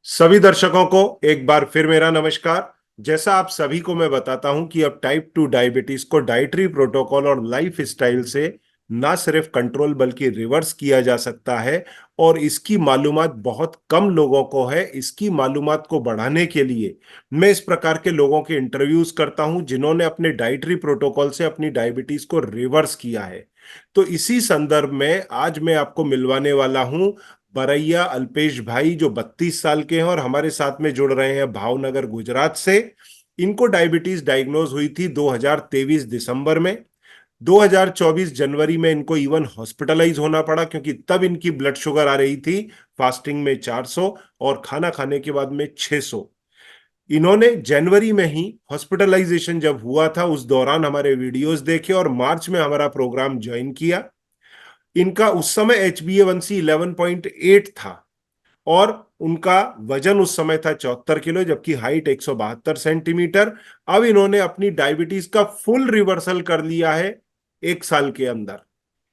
सभी दर्शकों को एक बार फिर मेरा नमस्कार। जैसा आप सभी को मैं बताता हूं कि अब टाइप 2 डायबिटीज को डाइटरी प्रोटोकॉल और लाइफ स्टाइल से ना सिर्फ कंट्रोल बल्कि रिवर्स किया जा सकता है। और इसकी मालूमात बहुत कम लोगों को है। इसकी मालूमात को बढ़ाने के लिए मैं इस प्रकार के लोगों के इंटरव्यूज करता हूं जिन्होंने अपने डाइटरी प्रोटोकॉल से अपनी डायबिटीज को रिवर्स किया है। तो इसी संदर्भ में आज मैं आपको मिलवाने वाला हूं बरैया अल्पेश भाई, जो 32 साल के हैं और हमारे साथ में जुड़ रहे हैं भावनगर गुजरात से। इनको डायबिटीज डायग्नोज हुई थी 2023 दिसंबर में। 2024 जनवरी में इनको इवन हॉस्पिटलाइज होना पड़ा, क्योंकि तब इनकी ब्लड शुगर आ रही थी फास्टिंग में 400 और खाना खाने के बाद में 600। इन्होंने जनवरी में ही हॉस्पिटलाइजेशन जब हुआ था उस दौरान हमारे वीडियोस देखे और मार्च में हमारा प्रोग्राम ज्वाइन किया। इनका उस समय HbA1c 11.8 था और उनका वजन उस समय था 74 किलो, जबकि हाइट 172 सेंटीमीटर। अब इन्होंने अपनी डायबिटीज का फुल रिवर्सल कर लिया है 1 साल के अंदर,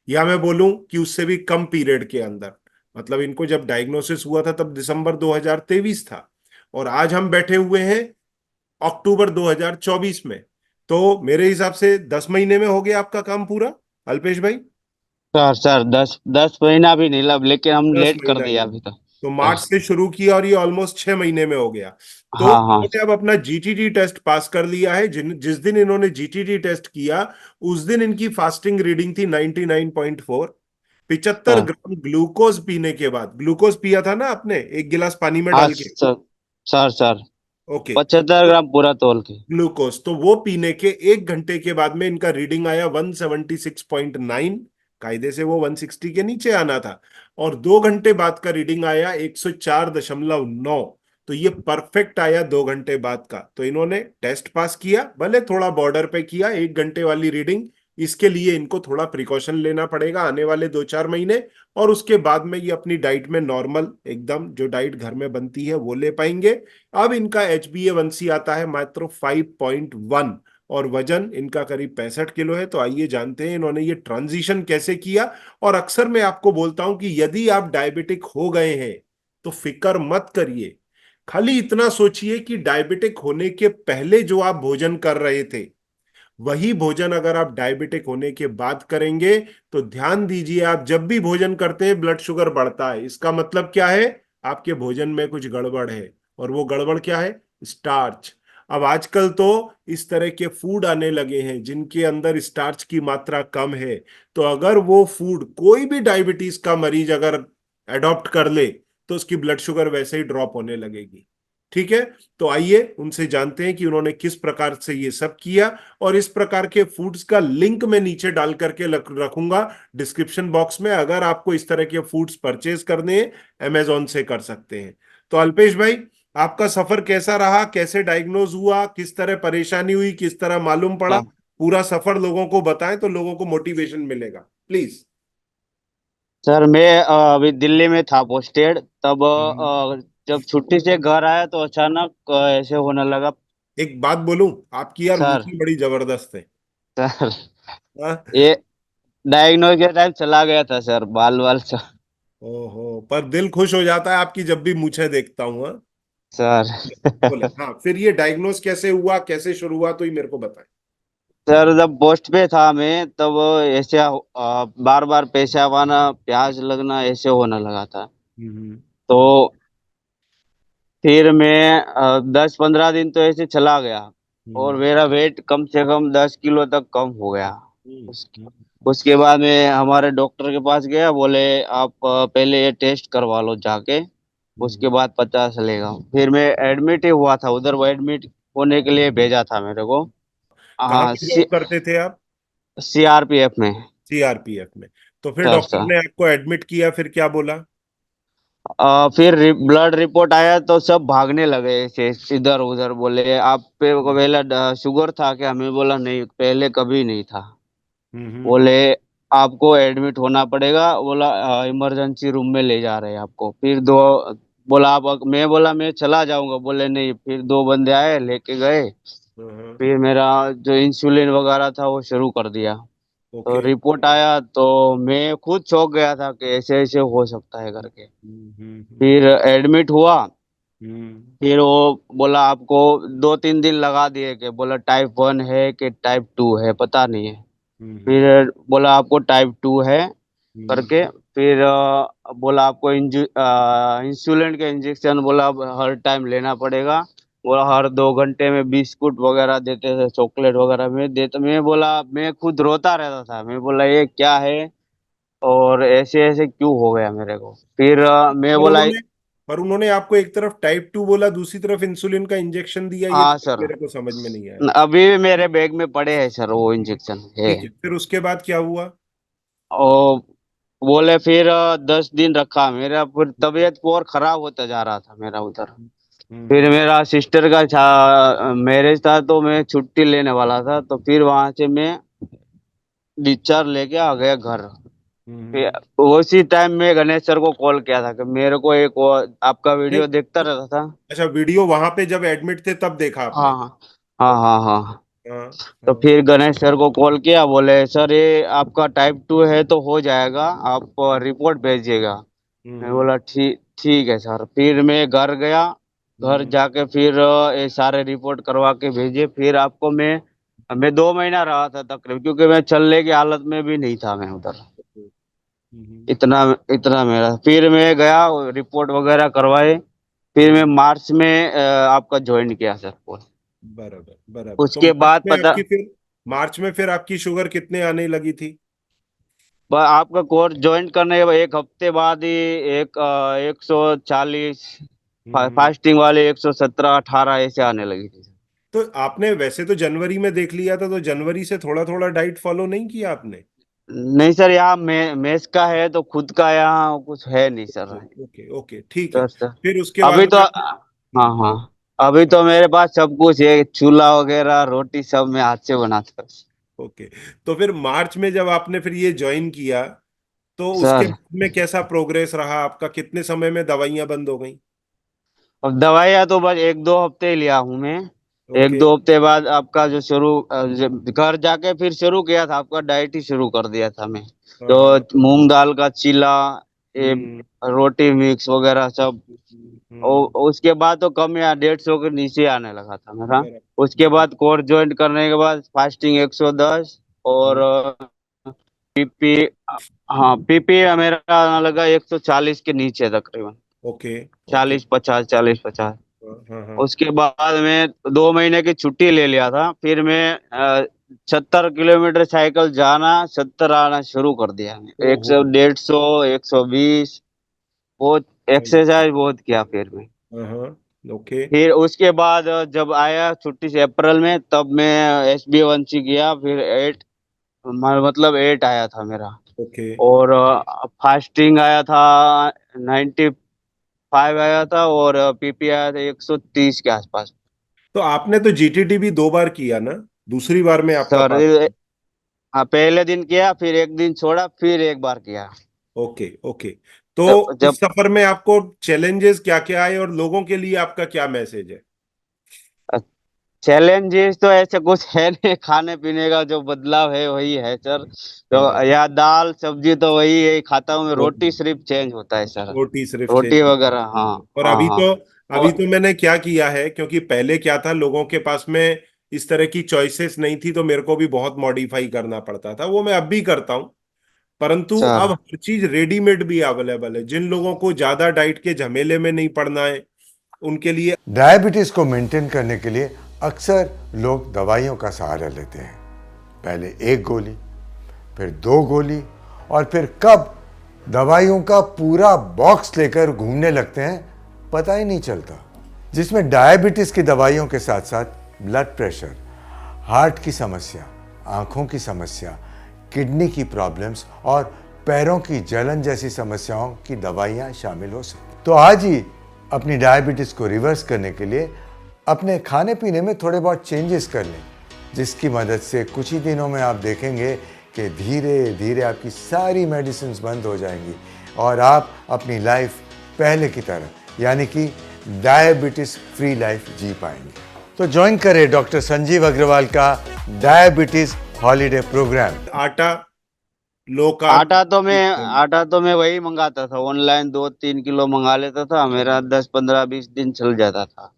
या मैं बोलूं कि उससे भी कम पीरियड के अंदर। मतलब इनको जब डायग्नोसिस हुआ था तब दिसंबर 2023 था और आज हम बैठे हुए हैं अक्टूबर 2024 में। तो मेरे हिसाब से 10 महीने में हो गया आपका काम पूरा, अल्पेश भाई। सर 10 10 महीना भी नहीं लब, लेकिन हम दस लेट कर महीना दिया नहीं, अभी तो। तो सर। मार्च से शुरू किया और ये ऑलमोस्ट 6 महीने में हो गया। तो हाँ हाँ। इन्होंने अब अपना GTT टेस्ट पास कर लिया है। जिस दिन इन्होंने GTT टेस्ट किया उस दिन इनकी फास्टिंग रीडिंग थी 99.4। 75 सर। ग्राम ग्लूकोज पीने के बाद, ग्लूकोज पिया था ना आपने एक गिलास पानी में हाँ डाल के? सर। Sir okay. 75 ग्राम पूरा तोल के। ग्लूकोज तो वो पीने के 1 घंटे के बाद में इनका रीडिंग आया 176.9। कायदे से वो 160 के नीचे आना था। और 2 घंटे बाद का रीडिंग आया 104.9। तो ये परफेक्ट आया 2 घंटे बाद का। तो इन्होंने टेस्ट पास किया, भले थोड़ा बॉर्डर पे किया 1 घंटे वाली रीडिंग। इसके लिए इनको थोड़ा प्रिकॉशन लेना पड़ेगा आने वाले 2-4 महीने। और उसके बाद में ये अपनी डाइट में नॉर्मल एकदम जो डाइट घर में बनती है वो ले पाएंगे। अब इनका HbA1c आता है मात्र 5.1 और वजन इनका करीब 65 किलो है। तो आइए जानते हैं इन्होंने ये ट्रांजिशन कैसे किया। और अक्सर मैं आपको बोलता हूं कि यदि आप डायबिटिक हो गए हैं तो फिक्र मत करिए। खाली इतना सोचिए कि डायबिटिक होने के पहले जो आप भोजन कर रहे थे वही भोजन अगर आप डायबिटिक होने के बाद करेंगे तो ध्यान दीजिए, आप जब भी भोजन करते हैं ब्लड शुगर बढ़ता है, इसका मतलब क्या है? आपके भोजन में कुछ गड़बड़ है। और वो गड़बड़ क्या है? स्टार्च। अब आजकल तो इस तरह के फूड आने लगे हैं जिनके अंदर स्टार्च की मात्रा कम है। तो अगर वो फूड कोई भी डायबिटीज का मरीज अगर अडॉप्ट कर ले तो उसकी ब्लड शुगर वैसे ही ड्रॉप होने लगेगी। ठीक है। तो आइए उनसे जानते हैं कि उन्होंने किस प्रकार से ये सब किया। और इस प्रकार के फूड्स का लिंक मैं नीचे डाल करके रखूंगा डिस्क्रिप्शन बॉक्स में। अगर आपको इस तरह के फूड्स परचेज करने हैं अमेजोन से कर सकते हैं। तो अल्पेश भाई, आपका सफर कैसा रहा? कैसे डायग्नोज हुआ? किस तरह परेशानी हुई? किस तरह मालूम पड़ा? सर पूरा सफर लोगों को बताएं तो लोगों को मोटिवेशन मिलेगा, प्लीज। सर, मैं अभी दिल्ली में था पोस्टेड। तब हम्म। जब छुट्टी से घर आया तो अचानक ऐसे होने लगा। एक बात बोलूं, आपकी यार सर। मूछें बड़ी जबरदस्त है। सर, हाँ? ये डायग्नोज के टाइम चला गया था सर, बाल बाल सब। ओहो, पर दिल खुश हो जाता है आपकी जब भी मूछें देखता हूं। हाँ? सर। बोले हाँ, फिर ये डायग्नोस कैसे हुआ, कैसे शुरू हुआ, तो ये मेरे को बताएं। सर, जब पोस्ट पे था मैं तब ऐसे बार बार पेशाब आना, प्यास लगना ऐसे होने लगा था। हम्म। तो फिर मैं 10 15 दिन तो ऐसे चला गया। और हम्म। मेरा वेट कम से कम 10 किलो तक कम हो गया। हम्म। उस, हम्म। उसके बाद मैं हमारे डॉक्टर के पास गया, बोले आप पहले ये टेस्ट करवा लो जाके, उसके हम्म। बाद पता चलेगा। फिर मैं एडमिट ही हुआ था उधर, वो एडमिट होने के लिए भेजा था मेरे को। कहाँ हाँ, पे जॉब करते थे आप? CRPF में। CRPF में? तो फिर सर डॉक्टर सर। ने आपको एडमिट किया, फिर क्या बोला? फिर ब्लड रिपोर्ट आया तो सब भागने लगे ऐसे इधर उधर, बोले आप पे को पहले शुगर था क्या? हमें बोला नहीं, पहले कभी नहीं था। हम्म। बोले आपको एडमिट होना पड़ेगा, बोला इमरजेंसी रूम में ले जा रहे हैं आपको। फिर दो बोला आप, मैं बोला मैं चला जाऊंगा, बोले नहीं। फिर दो बंदे आए, लेके गए। हाँ। फिर मेरा जो इंसुलिन वगैरह था वो शुरू कर दिया। तो ओके। रिपोर्ट आया तो मैं खुद चौंक गया था कि ऐसे ऐसे हो सकता है करके। हम्म। हम्म। फिर एडमिट हुआ। हम्म। फिर वो बोला आपको 2-3 दिन लगा दिए, कि बोला टाइप 1 है कि टाइप 2 है, पता नहीं है। हम्म। फिर बोला आपको टाइप 2 है हम्म। करके। फिर बोला आपको इंसुलिन का इंजेक्शन बोला अब हर टाइम लेना पड़ेगा। बोला हर 2 घंटे में बिस्कुट वगैरह देते थे, चॉकलेट वगैरह में देते। मैं बोला, मैं खुद रोता रहता था, मैं बोला ये क्या है और ऐसे ऐसे क्यों हो गया मेरे को। फिर मैं पर बोला उन्होंने पर उन्होंने आपको एक तरफ टाइप 2 बोला, दूसरी तरफ इंसुलिन का इंजेक्शन दिया, ये हाँ तो सर, मेरे को समझ में नहीं आया। अभी भी मेरे बैग में पड़े हैं सर वो इंजेक्शन है। ठीक है, फिर उसके बाद क्या हुआ? और बोले फिर 10 दिन रखा मेरा, फिर तबीयत और खराब होता जा रहा था मेरा उधर। फिर हम्म। मेरा सिस्टर का मैरिज था, तो मैं छुट्टी लेने वाला था, तो फिर वहां से मैं डिस्चार्ज लेके आ गया घर। फिर हम्म। उसी टाइम में गणेश सर को कॉल किया था कि मेरे को एक आपका नहीं, वीडियो देखता रहता था। अच्छा, वीडियो वहां पे जब एडमिट थे तब देखा हाँ आपने? हाँ हाँ ओके। हाँ हाँ। हाँ। तो हाँ। फिर गणेश सर को कॉल किया, बोले सर ये आपका टाइप 2 है तो हो जाएगा, आप रिपोर्ट भेजिएगा। मैं हम्म। बोला ठीक ठीक है सर। फिर मैं घर गया, घर हम्म। जाके फिर ये सारे रिपोर्ट करवा के भेजे। फिर आपको मैं 2 महीना रहा था तकरीबन, क्योंकि मैं चलने की हालत में भी नहीं था मैं उधर। हम्म। इतना इतना मेरा, फिर मैं गया रिपोर्ट वगैरह करवाए। फिर मैं हम्म। मार्च में आपका ज्वाइन किया सर को। बराबर बराबर। तो उसके बाद पता, मार्च में फिर आपकी शुगर कितने आने लगी थी? आपका कोर्स ज्वाइन करने के 1 हफ्ते बाद ही 140, हम्म। फास्टिंग वाले 117-18 ऐसे आने लगी थी। तो आपने वैसे तो जनवरी में देख लिया था, तो जनवरी से थोड़ा थोड़ा डाइट फॉलो नहीं किया आपने? नहीं सर, यहाँ मेस का है तो खुद का यहाँ कुछ है नहीं सर। ओके ओके ओके, ठीक है। सर सर, फिर उसके बाद अभी तो में हाँ हाँ, अभी तो मेरे पास सब कुछ है, चूल्हा वगैरह रोटी सब मैं हाथ से बनाता हूँ। ओके। तो फिर मार्च में जब आपने फिर ये ज्वाइन किया, तो उसके सर बाद में कैसा प्रोग्रेस रहा आपका? कितने समय में दवाइयां बंद हो गई? अब दवाइयाँ तो बस 1-2 हफ्ते ही लिया हूँ मैं। एक ओके। दो हफ्ते बाद आपका जो घर जाके फिर शुरू किया था, आपका डाइट ही शुरू कर दिया था मैं। हाँ तो हाँ। मूंग दाल का चीला, ये हम्म। रोटी मिक्स वगैरह सब। और हम्म। उसके बाद तो कम, या 150 के नीचे आने लगा था मेरा। बराबर उसके बराबर। बाद कोर्स ज्वाइन करने के बाद फास्टिंग 110, और हम्म। पीपी, हाँ पीपी मेरा आने लगा 140 के नीचे तकरीबन। Okay okay. 40-50, 40-50। हाँ हाँ हाँ। उसके बाद मैं 2 महीने की छुट्टी ले लिया था। फिर मैं 70 किलोमीटर साइकिल जाना, 70 आना शुरू कर दिया। एक ओहो। सौ 150, 120, बहुत एक्सरसाइज बहुत किया फिर मैं। हाँ हाँ। ओके फिर उसके बाद जब आया छुट्टी से अप्रैल में, तब मैं SB1C किया। फिर 8, मतलब 8 आया था मेरा। ओके। और फास्टिंग आया था 95 आया था, और पीपी आया था 130 के आसपास। तो आपने तो जीटीटी भी 2 बार किया ना? दूसरी बार में आपका सर पास? हाँ, पहले दिन किया, फिर एक दिन छोड़ा, फिर एक बार किया। Okay okay. तो जब इस जब सफर में आपको चैलेंजेस क्या क्या आए, और लोगों के लिए आपका क्या मैसेज है? चैलेंजेस तो ऐसे कुछ है नहीं, खाने पीने का जो बदलाव है वही है सर। तो हाँ, या दाल सब्जी तो वही है खाता हूँ मैं, वो रोटी सिर्फ चेंज होता है सर। रोटी सिर्फ रोटी चेंज। वगैरह, हाँ और हाँ अभी हाँ। तो अभी और तो मैंने क्या किया है, क्योंकि पहले क्या था, लोगों के पास में इस तरह की चॉइसेस नहीं थी, तो मेरे को भी बहुत मॉडिफाई करना पड़ता था। वो मैं अब भी करता हूँ, परंतु अब सर हर चीज रेडीमेड भी अवेलेबल है। जिन लोगों को ज्यादा डाइट के झमेले में नहीं पड़ना है, उनके लिए। डायबिटीज को मेंटेन करने के लिए अक्सर लोग दवाइयों का सहारा लेते हैं। पहले 1 गोली, फिर 2 गोली, और फिर कब दवाइयों का पूरा बॉक्स लेकर घूमने लगते हैं पता ही नहीं चलता। जिसमें डायबिटीज की दवाइयों के साथ साथ ब्लड प्रेशर, हार्ट की समस्या, आंखों की समस्या, किडनी की प्रॉब्लम्स और पैरों की जलन जैसी समस्याओं की दवाइयां शामिल हो सकती। तो आज ही अपनी डायबिटीज को रिवर्स करने के लिए अपने खाने पीने में थोड़े बहुत चेंजेस कर लें, जिसकी मदद से कुछ ही दिनों में आप देखेंगे कि धीरे धीरे आपकी सारी मेडिसिन बंद हो जाएंगी और आप अपनी लाइफ पहले की तरह, यानी कि डायबिटीज फ्री लाइफ जी पाएंगे। तो ज्वाइन करें डॉक्टर संजीव अग्रवाल का डायबिटीज हॉलीडे प्रोग्राम। आटा लो कार्ब। आटा तो मैं वही मंगाता था ऑनलाइन, 2-3 किलो मंगा लेता था, मेरा 10-15-20 दिन चल जाता था।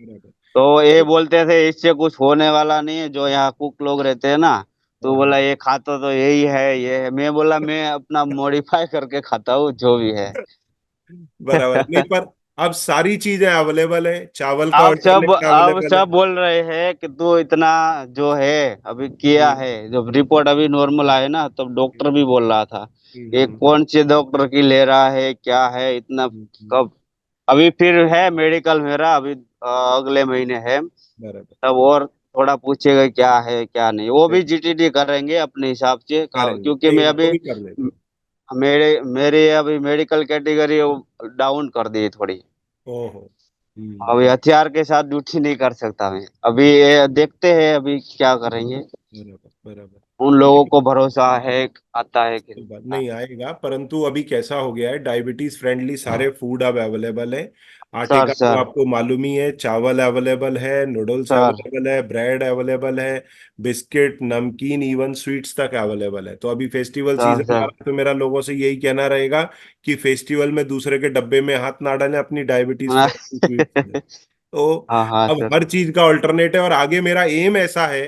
तो ये बोलते थे इससे कुछ होने वाला नहीं है, जो यहाँ कुक लोग रहते हैं ना, तो बोला ये खाता तो यही है ये है। मैं बोला मैं अपना मॉडिफाई करके खाता हूँ जो भी है। बराबर, नहीं पर अब सारी चीजें अवेलेबल है, चावल का ऑल्टरनेट अब अवेलेबल है। सब बोल रहे हैं कि तू इतना जो है अभी किया हम्म, है, जब रिपोर्ट अभी नॉर्मल आए ना, तब डॉक्टर भी बोल रहा था ये हम्म, कौन से डॉक्टर की ले रहा है, क्या है इतना हम्म, कब। अभी फिर है मेडिकल मेरा अभी, अगले महीने है, बराबर। तब और थोड़ा पूछेगा क्या है क्या नहीं। वो भी जीटीडी करेंगे अपने हिसाब से करेंगे, क्योंकि नहीं मैं वो अभी भी कर लेते हैं। मेरे अभी मेडिकल कैटेगरी डाउन कर दी थोड़ी। ओहो। अभी हथियार के साथ ड्यूटी नहीं कर सकता मैं अभी, ये देखते हैं अभी क्या करेंगे। बराबर, बराबर। उन लोगों को भरोसा है आता है कि तो नहीं बात आता। नहीं आएगा, परंतु अभी कैसा हो गया है, डायबिटीज फ्रेंडली सारे फूड अब अवेलेबल है। आटे सर का तो सर आपको मालूम ही है, चावल अवेलेबल है, नूडल्स सर अवेलेबल है, ब्रेड अवेलेबल है, बिस्किट, नमकीन, इवन स्वीट्स तक अवेलेबल है। तो अभी फेस्टिवल सर सीजन आ सर रहा है, तो मेरा लोगों से यही कहना रहेगा कि फेस्टिवल में दूसरे के डब्बे में हाथ ना डालें, अपनी डायबिटीज फ्रेंडली स्वीट्स। तो हाँ हाँ अब सर। हर चीज का ऑल्टरनेट है, और आगे मेरा एम ऐसा है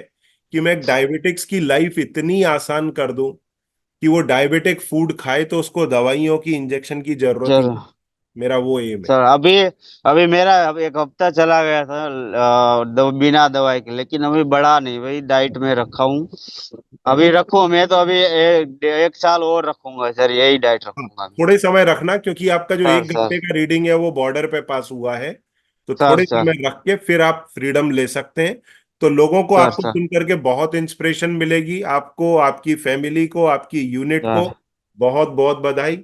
कि मैं डायबिटिक्स की लाइफ इतनी आसान कर दूं कि वो डायबिटिक फूड खाए तो उसको दवाइयों की, इंजेक्शन की जरूरत ही चलो नहीं। मेरा वो एम है। सर, अभी अभी मेरा अभी एक हफ्ता चला गया था बिना दवाई के, लेकिन अभी बढ़ा नहीं, वही डाइट में रखा हूँ। अभी रखो, मैं तो अभी 1 साल और रखूंगा सर, यही डाइट हाँ, रखूंगा मैं। थोड़े समय रखना, क्योंकि आपका जो सर 1 घंटे सर का रीडिंग है वो बॉर्डर पे पास हुआ है। तो सर थोड़े सर समय रख के फिर आप फ्रीडम ले सकते हैं। तो लोगों को सर आपको सर सुन करके बहुत इंस्पिरेशन मिलेगी, आपको, आपकी फैमिली को, आपकी यूनिट को सर बहुत बहुत बधाई।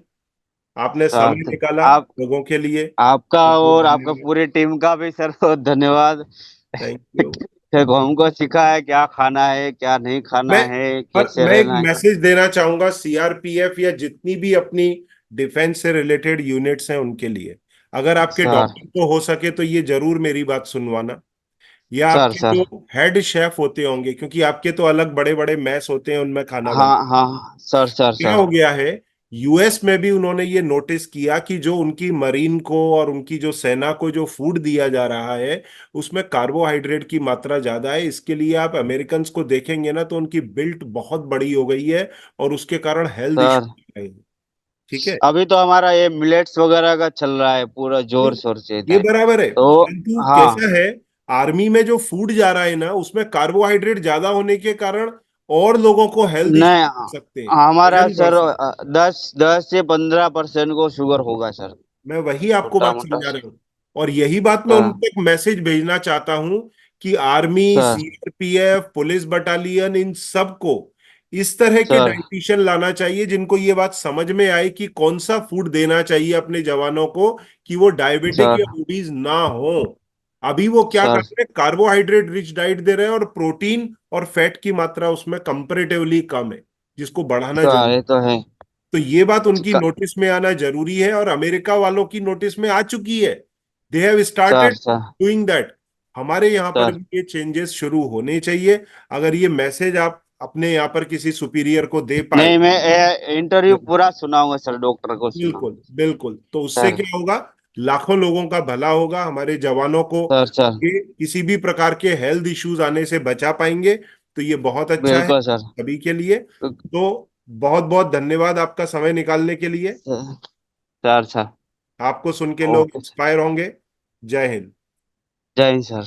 आपने समय सर निकाला आप लोगों के लिए, आपका बहुत बहुत और आपका धन्यवाद। पूरी टीम का भी सर बहुत धन्यवाद। Thank you. फिर हमको सिखा है क्या खाना है क्या नहीं खाना मैं है, और कैसे मैं एक रहना है। मैसेज देना चाहूंगा सीआरपीएफ या जितनी भी अपनी डिफेंस से रिलेटेड यूनिट्स हैं उनके लिए। अगर आपके सर डॉक्टर को हो सके तो ये जरूर मेरी बात सुनवाना, या सर आपके सर जो हेड शेफ होते होंगे, क्योंकि आपके तो अलग बड़े बड़े मैस होते हैं उनमें खाना बना। हाँ हाँ सर सर क्या सर हो गया है, यूएस में भी उन्होंने ये नोटिस किया कि जो उनकी मरीन को और उनकी जो सेना को जो फूड दिया जा रहा है उसमें कार्बोहाइड्रेट की मात्रा ज्यादा है। इसके लिए आप अमेरिकन को देखेंगे ना, तो उनकी बिल्ट बहुत बड़ी हो गई है, और उसके कारण हेल्थ सर। इश्यू। ठीक है, अभी तो हमारा ये मिलेट्स वगैरह का चल रहा है पूरा जोर नहीं, शोर से ये इधर। बराबर है, तो परंतु कैसा हाँ है, आर्मी में जो फूड जा रहा है ना उसमें कार्बोहाइड्रेट ज्यादा होने के कारण और लोगों को हेल्थ इश्यू नहीं, हो सकते हैं, हमारा वजन बढ़ सर सकता 10 से 15% को शुगर होगा सर, है। मैं वही आपको छोटा बात मोटा। समझा रहा हूँ, और यही बात मैं सर उनको एक मैसेज भेजना चाहता हूँ कि army, sir CRPF, police battalion, इन सबको इस तरह के सर डाइटिशियन लाना चाहिए जिनको ये बात समझ में आए कि कौन सा फूड देना चाहिए अपने जवानों को कि वो डायबिटिक सर या ओबीज ना हो। अभी वो क्या कर सर रहे हैं, कार्बोहाइड्रेट रिच डाइट दे रहे हैं, और प्रोटीन और फैट की मात्रा उसमें कंपैरेटिवली कम है, जिसको बढ़ाना सर जरूरी। ये तो है। तो ये बात उनकी क- नोटिस में आना जरूरी है, और अमेरिका वालों की नोटिस में आ चुकी है। They have sir started sir doing that. हमारे यहाँ पर सर भी ये चेंजेस शुरू होने चाहिए। अगर ये मैसेज आप अपने यहाँ पर किसी सुपीरियर को दे पाए। नहीं, मैं इंटरव्यू पूरा सुनाऊंगा सर, डॉक्टर को बिल्कुल सुनाऊंगा। बिल्कुल, तो उससे सर क्या होगा, लाखों लोगों का भला होगा, हमारे जवानों को सर सर ये किसी भी प्रकार के हेल्थ इश्यूज आने से बचा पाएंगे। तो ये बहुत अच्छा है बिल्कुल सर। सभी के लिए। तो बहुत बहुत धन्यवाद आपका समय निकालने के लिए। सर सर आपको सुन के लोग ओके सर। इंस्पायर होंगे। जय हिंद। जय हिंद सर।